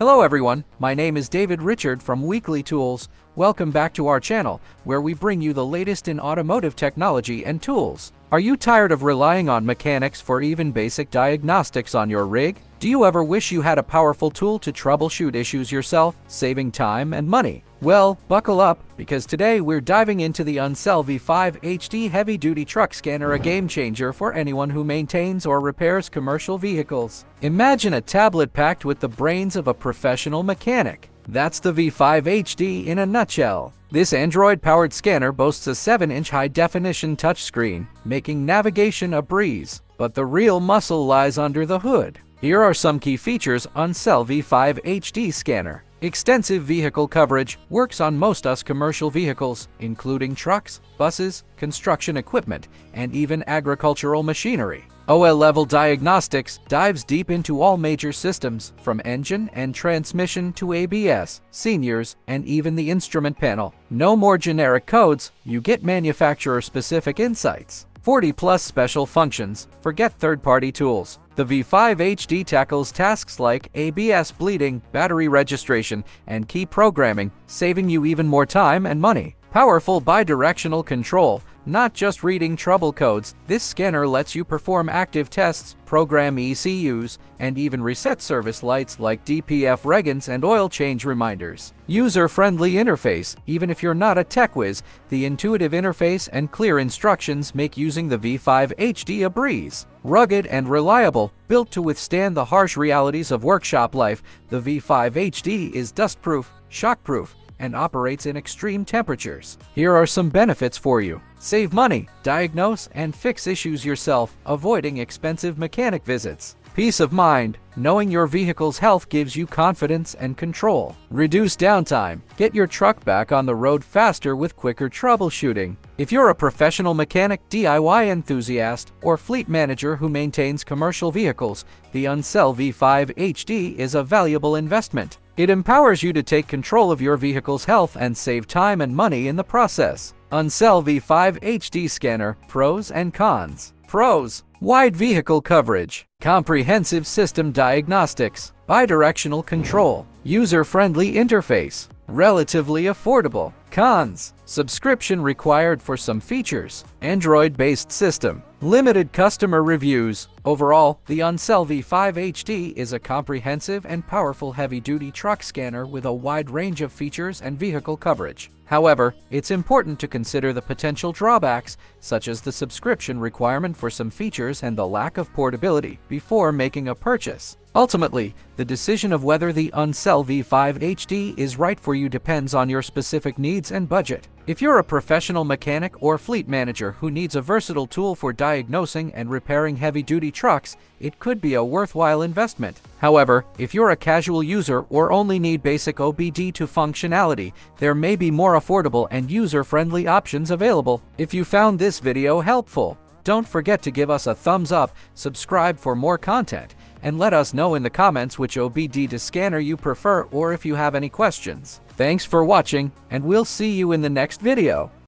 Hello everyone, my name is David Richard from WeeklyTools. Welcome back to our channel, where we bring you the latest in automotive technology and tools. Are you tired of relying on mechanics for even basic diagnostics on your rig? Do you ever wish you had a powerful tool to troubleshoot issues yourself, saving time and money? Well, buckle up, because today we're diving into the ANCEL V5 HD heavy-duty truck scanner, a game-changer for anyone who maintains or repairs commercial vehicles. Imagine a tablet packed with the brains of a professional mechanic. That's the V5 HD in a nutshell. This Android-powered scanner boasts a 7-inch high-definition touchscreen, making navigation a breeze. But the real muscle lies under the hood. Here are some key features on ANCEL V5 HD scanner. Extensive vehicle coverage, works on most US commercial vehicles, including trucks, buses, construction equipment, and even agricultural machinery. OL-level diagnostics dives deep into all major systems, from engine and transmission to ABS, seniors, and even the instrument panel. No more generic codes, you get manufacturer-specific insights. 40+ special functions, forget third-party tools. The V5 HD tackles tasks like ABS bleeding, battery registration, and key programming, saving you even more time and money. Powerful bi-directional control, not just reading trouble codes. This scanner lets you perform active tests, program ECUs, and even reset service lights like DPF regens and oil change reminders. User-friendly interface. Even if you're not a tech whiz, the intuitive interface and clear instructions make using the V5 HD a breeze. Rugged and reliable, built to withstand the harsh realities of workshop life, the V5 HD is dust-proof, shock-proof, and operates in extreme temperatures. Here are some benefits for you. Save money, diagnose and fix issues yourself, avoiding expensive mechanic visits. Peace of mind, knowing your vehicle's health gives you confidence and control. Reduce downtime, get your truck back on the road faster with quicker troubleshooting. If you're a professional mechanic, DIY enthusiast, or fleet manager who maintains commercial vehicles, the ANCEL V5 HD is a valuable investment. It empowers you to take control of your vehicle's health and save time and money in the process. ANCEL V5 HD scanner, pros and cons. Pros: wide vehicle coverage, comprehensive system diagnostics, bi-directional control, user-friendly interface, relatively affordable. Cons: subscription required for some features, Android-based system, limited customer reviews. Overall, the ANCEL V5 HD is a comprehensive and powerful heavy-duty truck scanner with a wide range of features and vehicle coverage. However, it's important to consider the potential drawbacks, such as the subscription requirement for some features and the lack of portability, before making a purchase. Ultimately, the decision of whether the ANCEL V5 HD is right for you depends on your specific needs and budget. If you're a professional mechanic or fleet manager who needs a versatile tool for diagnosing and repairing heavy-duty trucks, it could be a worthwhile investment. However, if you're a casual user or only need basic OBD2 functionality, there may be more affordable and user-friendly options available. If you found this video helpful, don't forget to give us a thumbs up, subscribe for more content, and let us know in the comments which OBD2 scanner you prefer or if you have any questions. Thanks for watching, and we'll see you in the next video.